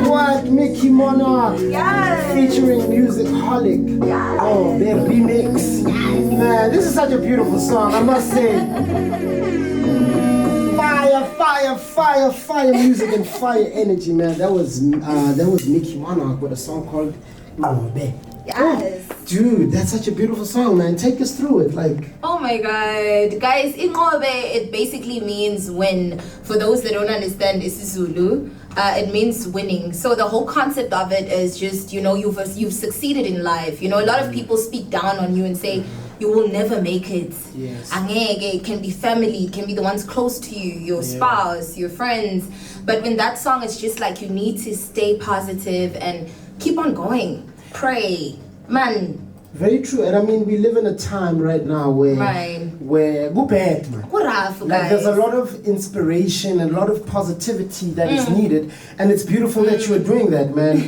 What? Mickey Monarch. Yes. Featuring Musicaholic. Yes. Oh, their remix. Man, this is such a beautiful song, I must say. Fire music and fire energy, man. That was Mickey Monarch with a song called Ngobe. Yes. Oh, dude, that's such a beautiful song, man. Take us through it, like. Oh my God, guys! Ngobe, it basically means win. For those that don't understand isiZulu, it means winning. So the whole concept of it is just, you know, you've succeeded in life. You know, a lot of people speak down on you and say, you will never make it. Yes. It can be family, it can be the ones close to you, your spouse, your friends. But in that song, it's just like you need to stay positive and keep on going. Pray. Man. Very true. And I mean, we live in a time right now where go bad, man. Like there's a lot of inspiration and a lot of positivity that is needed, and it's beautiful that you are doing that, man.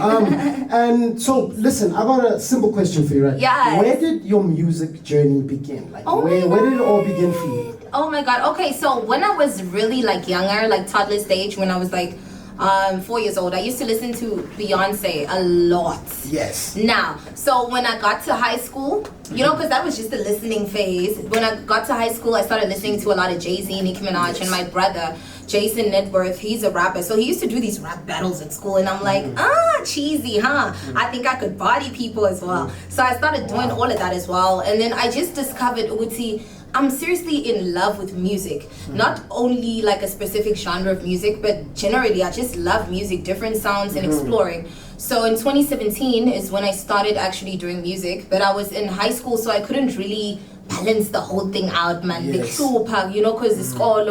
And so listen, I got a simple question for you, right? Yes. Where did your music journey begin? Like where did it all begin for you? Oh my God. Okay, so when I was really like younger, like toddler stage, when I was like 4 years old, I used to listen to Beyonce a lot. Yes. Now, so when I got to high school, you know, because that was just the listening phase. When I got to high school, I started listening to a lot of Jay-Z, Nicki Minaj, and my brother, Jason Networth, he's a rapper. So he used to do these rap battles at school, and I'm like, cheesy, huh? I think I could body people as well. So I started doing all of that as well. And then I just discovered Uguti, I'm seriously in love with music. Not only like a specific genre of music, but generally I just love music, different sounds, and exploring. So in 2017 is when I started actually doing music, but I was in high school, so I couldn't really balance the whole thing out, man. Yes. You know, because the school.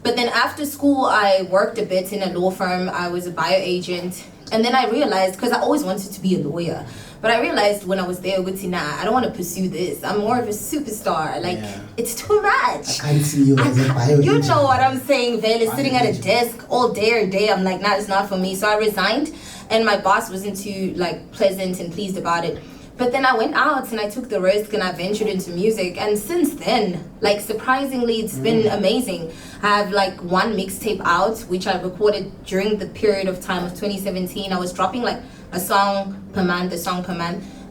But then after school, I worked a bit in a law firm. I was a bio agent. And then I realized, because I always wanted to be a lawyer, but I realized when I was there, I don't want to pursue this. I'm more of a superstar. Like, it's too much. I can't see you as a bio You agent. know what I'm saying, Vele, sitting at a desk all day or day. I'm like, nah, it's not for me. So I resigned, and my boss wasn't too like pleasant and pleased about it. But then I went out and I took the risk and I ventured into music. And since then, like surprisingly, it's been amazing. I have like one mixtape out, which I recorded during the period of time of 2017. I was dropping like a song per month,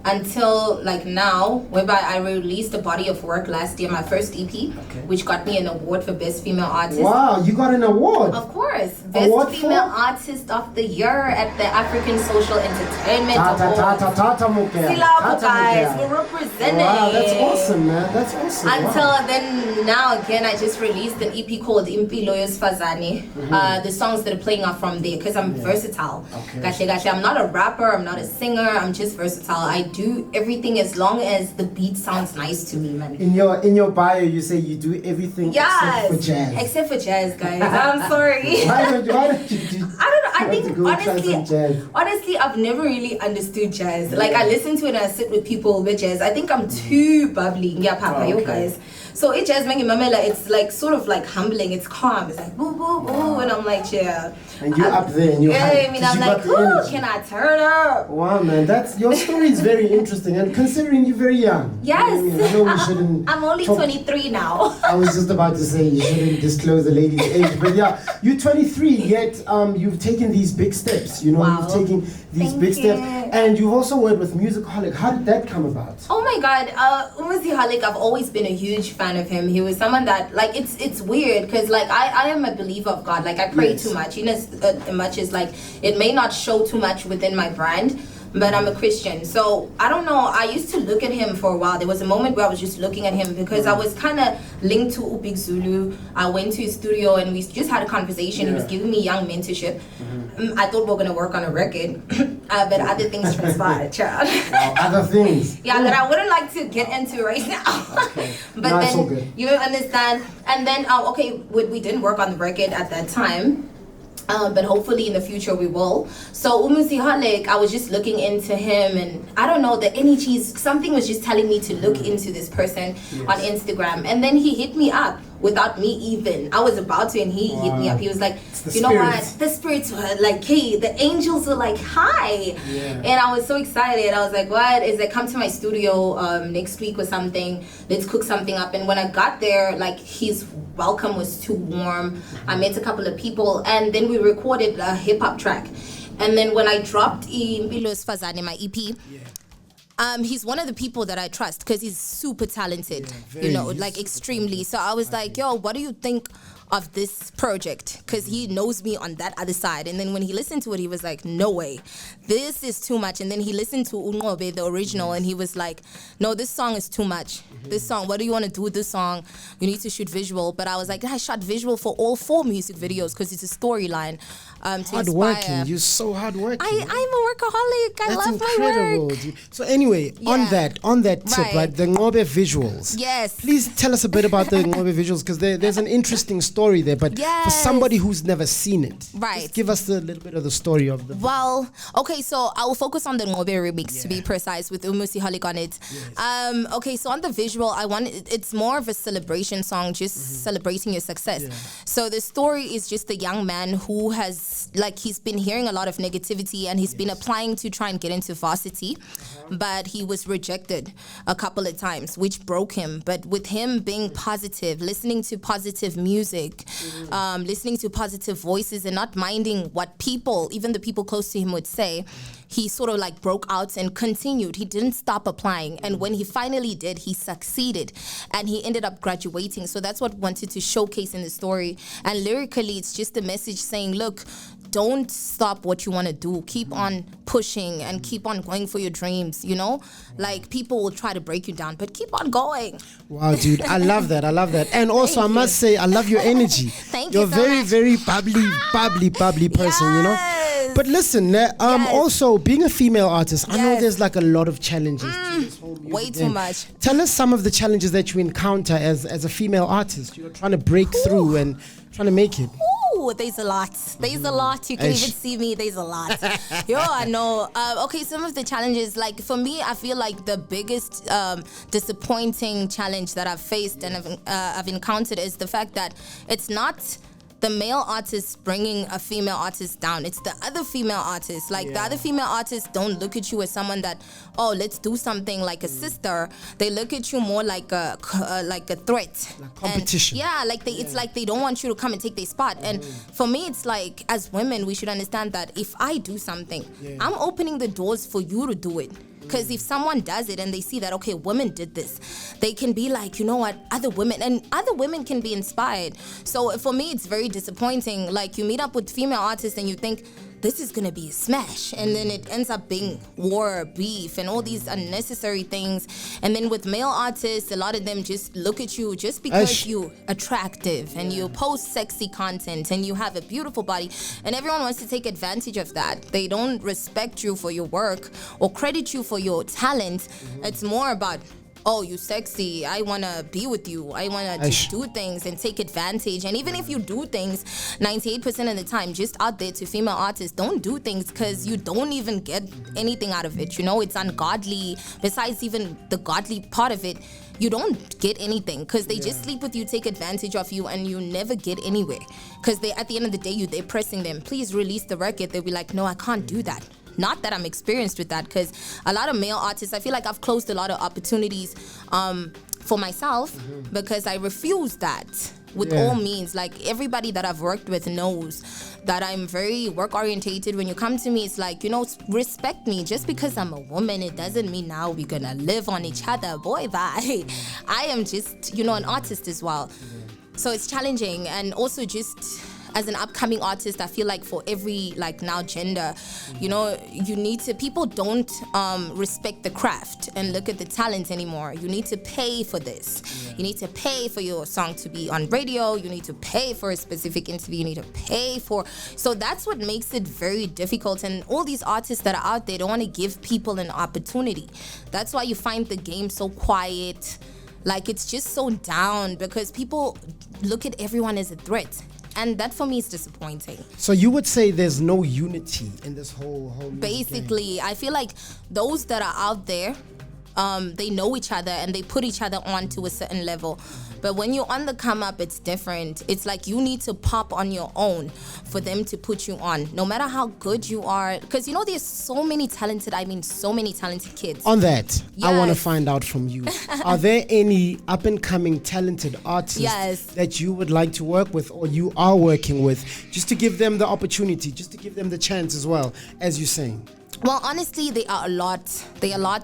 until like now, whereby I released a body of work last year, my first EP, which got me an award for Best Female Artist. Wow, you got an award? Of course. Best Award Female Artist of the Year at the African Social Entertainment Awards. Silabo, guys, we're representing. Wow, that's awesome, man. That's awesome. Until then, now again, I just released an EP called Impilo Yosifazane. The songs that are playing are from there, because I'm versatile. I'm not a rapper, I'm not a singer, I'm just versatile. I do everything as long as the beat sounds nice to me, man. In your bio, you say you do everything except for jazz. Except for jazz, guys. I'm sorry. Why don't you do? I don't know. I think honestly, honestly, I've never really understood jazz. Like I listen to it and I sit with people with jazz. I think I'm too bubbly. Yeah, papa, yo guys. So it jazz making mamela, it's like sort of like humbling. It's calm. It's like boo boo boo, and I'm like, yeah. And you're up there, and you're I mean, I'm like, oh, can I turn up? Wow, man, your story is very interesting, and considering you're very young. Yes. I know we shouldn't. I'm only 23 now. I was just about to say you shouldn't disclose the lady's age, but yeah, you're 23, yet you've taken these big steps. You know, Wow. you've taken these big steps, and you've also worked with Musicaholic. How did that come about? Oh my God, Musicaholic, I've always been a huge fan of him. He was someone that, like, it's weird because, like, I am a believer of God. Like, I pray too much. You know, as much as, like, it may not show too much within my brand, but I'm a Christian. So, I don't know. I used to look at him for a while. There was a moment where I was just looking at him because I was kind of linked to Upik Zulu. I went to his studio and we just had a conversation. He was giving me young mentorship. I thought we were going to work on a record, but other things transpired, child. Other things? Yeah, that I wouldn't like to get into right now. Okay. But no, then, it's all good. you understand? And then, we didn't work on the record at that time. But hopefully in the future we will. So Musicaholic, I was just looking into him, and I don't know, the energies, something was just telling me to look into this person on Instagram. And then he hit me up without me even. I was about to, and he hit me up. He was like, you know what? The spirits were like, hey, the angels were like, hi. And I was so excited. I was like, what? Is it come to my studio next week or something? Let's cook something up. And when I got there, like, his welcome was too warm. I met a couple of people, and then we recorded a hip-hop track. And then when I dropped Impilo's Fazane, my EP, he's one of the people that I trust because he's super talented, like extremely. So I was like, yo, what do you think of this project? Because he knows me on that other side. And then when he listened to it, he was like, no way, this is too much. And then he listened to Unqobe, the original, and he was like, no, this song is too much. This song, what do you want to do with this song? You need to shoot visual. But I was like, I shot visual for all 4 music videos because it's a storyline. Hardworking. You're so hardworking. I'm a workaholic. I love my work. Dude. So anyway, on that tip, right, the Ngobe visuals. Yes. Please tell us a bit about the Ngobe visuals because there's an interesting story there. But for somebody who's never seen it, just give us a little bit of the story of the. Well, okay, so I will focus on the Ngobe remix to be precise with Umusi Holic on it. Yes. Okay, so on the visual, it's more of a celebration song, just celebrating your success. Yeah. So the story is just a young man who has, he's been hearing a lot of negativity and he's been applying to try and get into varsity, but he was rejected a couple of times, which broke him. But with him being positive, listening to positive music, listening to positive voices and not minding what people, even the people close to him would say, he sort of broke out and continued. He didn't stop applying. And when he finally did, he succeeded and he ended up graduating. So that's what I wanted to showcase in the story. And lyrically, it's just a message saying, look, don't stop what you want to do. Keep on pushing and keep on going for your dreams, people will try to break you down, but keep on going. Wow, dude, I love that. And also, I must say, I love your energy. Thank You're you so very, much. very bubbly person, But listen, also being a female artist, I know there's a lot of challenges to this whole music way too much. Tell us some of the challenges that you encounter as a female artist. You're trying to break through and trying to make it. There's a lot. There's a lot. You can even see me. There's a lot. I know. Okay, some of the challenges, for me, I feel like the biggest disappointing challenge that I've faced and I've encountered is the fact that it's not the male artist bringing a female artist down. It's the other female artists. The other female artists don't look at you as someone that, let's do something like a sister. They look at you more like a threat. Like competition. And it's like they don't want you to come and take their spot. And for me, it's as women, we should understand that if I do something, I'm opening the doors for you to do it. Because if someone does it and they see that, okay, women did this, they can be like, you know what, other women can be inspired. So for me, it's very disappointing. You meet up with female artists and you think, this is going to be a smash. And then it ends up being war, beef, and all these unnecessary things. And then with male artists, a lot of them just look at you just because you're attractive and you post sexy content and you have a beautiful body. And everyone wants to take advantage of that. They don't respect you for your work or credit you for your talent. It's more about, you sexy, I want to be with you, I want to just do things and take advantage. And even if you do things 98% of the time, just out there to female artists, don't do things because you don't even get anything out of it. It's ungodly. Besides even the godly part of it, you don't get anything because they just sleep with you, take advantage of you, and you never get anywhere. Because at the end of the day, they're pressing them, please release the record. They'll be like, no, I can't do that. Not that I'm experienced with that, because a lot of male artists, I feel like I've closed a lot of opportunities for myself because I refuse that with all means. Everybody that I've worked with knows that I'm very work orientated. When you come to me, it's respect me. Just because I'm a woman, it doesn't mean now we're gonna live on each other. Boy, bye. I am just, an artist as well. So it's challenging. And also just as an upcoming artist, I feel like for every now gender, you need to, people don't respect the craft and look at the talent anymore. You need to pay for this. You need to pay for your song to be on radio. You need to pay for a specific interview. You need to pay for, so that's what makes it very difficult. And all these artists that are out there don't want to give people an opportunity. That's why you find the game so quiet. It's just so down because people look at everyone as a threat. And that for me is disappointing. So you would say there's no unity in this whole basically game. I feel like those that are out there they know each other and they put each other on to a certain level. But when you're on the come up, it's different. It's like you need to pop on your own for them to put you on, no matter how good you are. Because there's so many talented kids. On that, yes. I want to find out from you. Are there any up and coming talented artists that you would like to work with or you are working with, just to give them the opportunity, just to give them the chance as well, as you're saying? Well, honestly, there are lots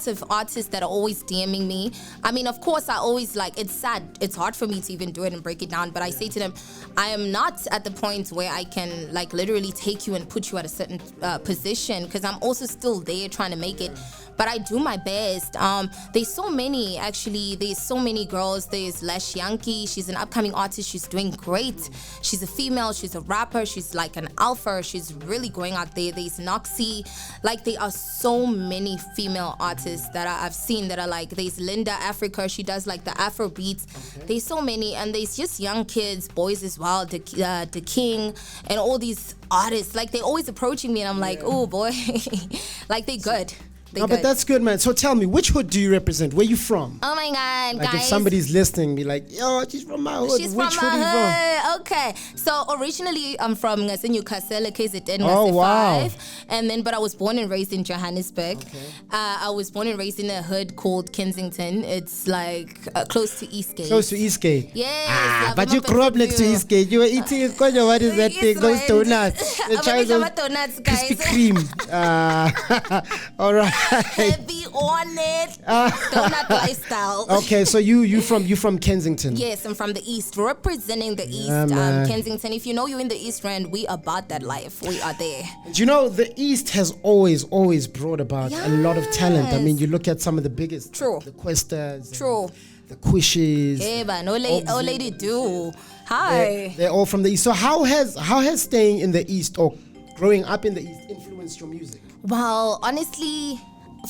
of artists that are always DMing me. I mean, of course, I always it's sad. It's hard for me to even do it and break it down. But I say to them, I am not at the point where I can literally take you and put you at a certain position, because I'm also still there trying to make it. But I do my best. There's so many, actually. There's so many girls. There's Lash Yankee. She's an upcoming artist. She's doing great. She's a female. She's a rapper. She's like an alpha. She's really going out there. There's Noxie. There are so many female artists that I've seen that are there's Linda Africa. She does the Afro beats. Okay. There's so many. And there's just young kids, boys as well. The King and all these artists. They're always approaching me and I'm oh boy. They're good. No, but that's good, man. So tell me, which hood do you represent? Where you from? Oh my God, guys. If somebody's listening, be yo, she's from my hood. She's which from hood my hood. Okay. So originally, I'm from Newcastle, KZN, oh, wow. 5. And then, but I was born and raised in Johannesburg. Okay. I was born and raised in a hood called Kensington. It's close to Eastgate. Close to Eastgate? Yes. But you grew up next to Eastgate. You were eating, what is that thing? Those donuts. The child donuts, guys. Krispy Kreme. All right. Heavy on it. Donut lifestyle. Okay, so you from Kensington? Yes, I'm from the East, representing the East. Kensington. If you're in the East Rand, we about that life. We are there. The East has always brought about a lot of talent. I mean, you look at some of the biggest. True. The Questas. True. The Quishes. Yeah, but no lady do. Hi. They're all from the East. So how has staying in the East or growing up in the East influenced your music? Well, honestly,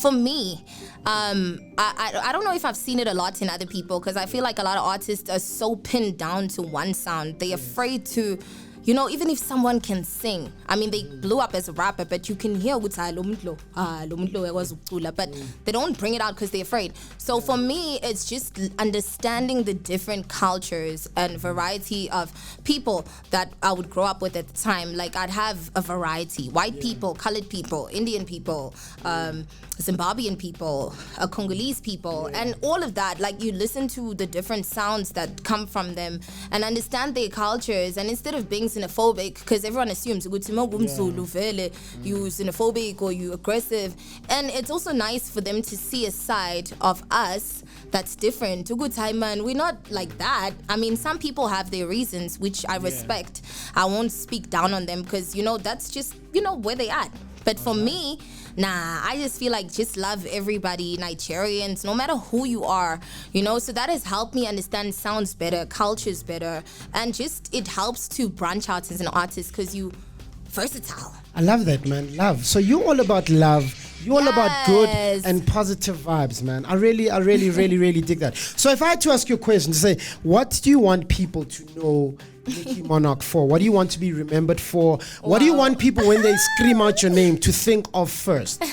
for me, I don't know if I've seen it a lot in other people, because I feel like a lot of artists are so pinned down to one sound. They're afraid to, even if someone can sing. I mean, they blew up as a rapper, but you can hear but they don't bring it out because they're afraid. So for me, it's just understanding the different cultures and variety of people that I would grow up with at the time. I'd have a variety: white people, colored people, Indian people, Zimbabwean people, Congolese people, and all of that. You listen to the different sounds that come from them and understand their cultures. And instead of being xenophobic, because everyone assumes you xenophobic or you aggressive, and it's also nice for them to see a side of us that's different. We're not like that. I mean, some people have their reasons, which I respect. I won't speak down on them because that's just where they at. But for me, I just feel just love everybody, Nigerians, no matter who you are, so that has helped me understand sounds better, cultures better, and just it helps to branch out as an artist because you versatile. I love that, man. Love. So you're all about love. You're all about good and positive vibes, man. I really dig that. So if I had to ask you a question to say, what do you want people to know Nicki Monarch for? What do you want to be remembered for? What do you want people when they scream out your name to think of first?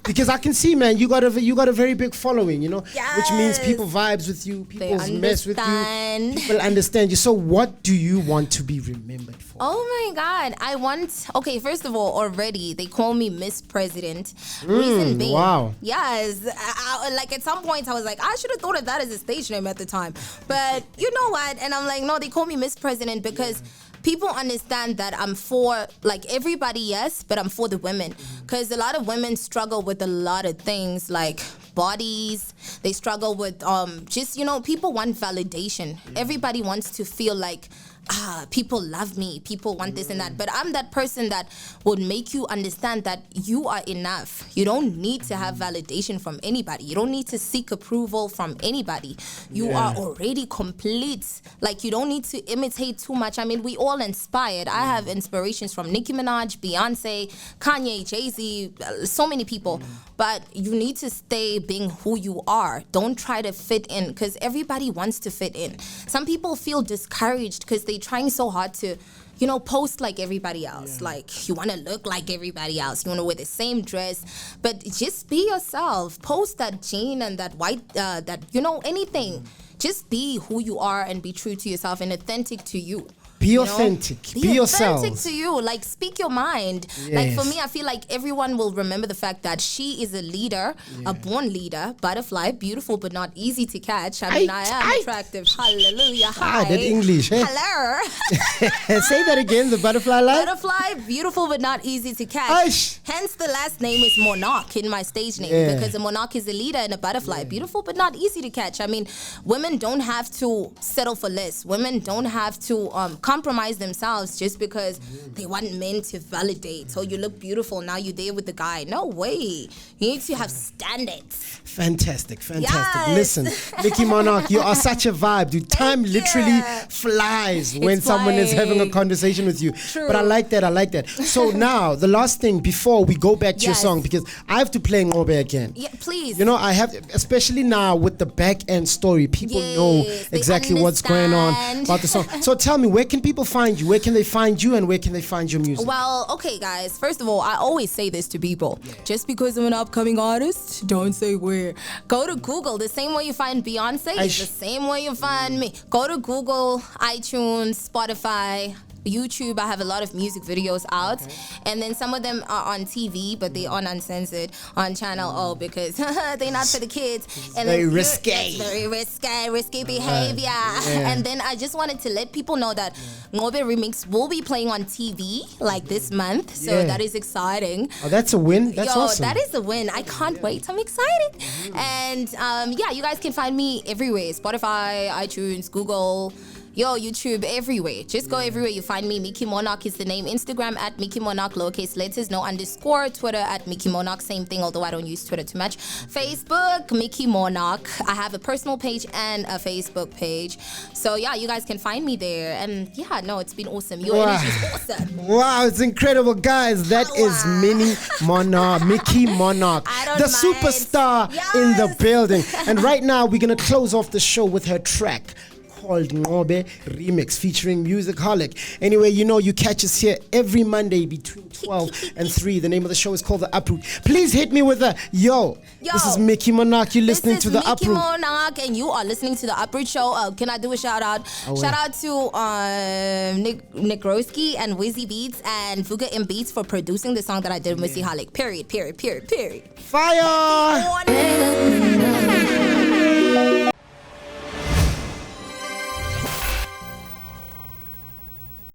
Because I can see, man, you got a very big following, which means people vibes with you, people mess with you, people understand you. So what do you want to be remembered for? Oh my God, first of all, already they call me Miss President. Reason being, wow. Yes, at some point I was I should have thought of that as a stage name at the time, but you know what? And I'm no, they call me Miss President because people understand that I'm for everybody, yes, but I'm for the women, because a lot of women struggle with a lot of things like bodies. They struggle with people want validation. Everybody wants to feel people love me, people want this and that, but I'm that person that would make you understand that you are enough. You don't need to have validation from anybody. You don't need to seek approval from anybody. You are already complete. You don't need to imitate too much. I mean, we all inspired. I have inspirations from Nicki Minaj, Beyonce, Kanye, Jay-Z, so many people, but you need to stay being who you are. Don't try to fit in, because everybody wants to fit in. Some people feel discouraged because they're trying so hard to you know, post like everybody else. Like, you want to look like everybody else. You want to wear the same dress. But just be yourself. Post that jean and that white, that, you know, anything. Just be who you are and be true to yourself and authentic to you. Be authentic. Be yourself. Authentic to you. Like, speak your mind. Yes. Like, for me, I feel like everyone will remember the fact that she is a leader, a born leader, butterfly, beautiful but not easy to catch. I mean, I am attractive. Hallelujah. Hi. That English. Eh? Hello. Say that again, the butterfly line. Butterfly, beautiful but not easy to catch. Hence, the last name is Monarch in my stage name, because a monarch is a leader and a butterfly. Beautiful but not easy to catch. I mean, women don't have to settle for less. Women don't have to compromise themselves just because they want men to validate. So you look beautiful, now you're there with the guy. No way. You need to have standards. Fantastic. Yes. Listen, Mickey Monarch, you are such a vibe, dude. Time literally flies when someone is having a conversation with you. True. But I like that. So now, the last thing before we go back to your song, because I have to play Ngobe again. Yeah, please. You know, I have, especially now with the back end story, people know exactly what's going on about the song. So tell me, where can people find you? Where can they find you and where can they find your music? Well, okay, guys. First of all, I always say this to people. Just because I'm an upcoming artist, don't say where. Go to Google. The same way you find Beyonce is the same way you find me. Go to Google, iTunes, Spotify, YouTube. I have a lot of music videos out, and then some of them are on TV, but they are uncensored on Channel O because they're not for the kids. And very risque. Very risky behavior. And then I just wanted to let people know that Ngobe Remix will be playing on TV like this month, so that is exciting. Oh, that's a win. That's awesome. That is a win. I can't wait. I'm excited. And you guys can find me everywhere: Spotify, iTunes, Google, YouTube, everywhere. Just go everywhere. You find me. Mickey Monarch is the name. Instagram at Mickey Monarch, lowercase letters, no underscore. Twitter at Mickey Monarch, same thing, although I don't use Twitter too much. Facebook, Mickey Monarch. I have a personal page and a Facebook page. So you guys can find me there. And it's been awesome. Your energy is awesome. Wow, it's incredible, guys. That is Mickey Monarch, the superstar in the building. And right now, we're going to close off the show with her track called Ngobe Remix featuring Musicaholic. Anyway, you catch us here every Monday between 12 and 3. The name of the show is called The Uproot. Please hit me with a yo. This is Mickey Monarch. You're listening to The Uproot. This is Mickey Monarch and you are listening to The Uproot Show. Can I do a shout out? Shout out to Nick Roski and Wizzy Beats and Fuga M Beats for producing the song that I did with Musicaholic. Period. Fire!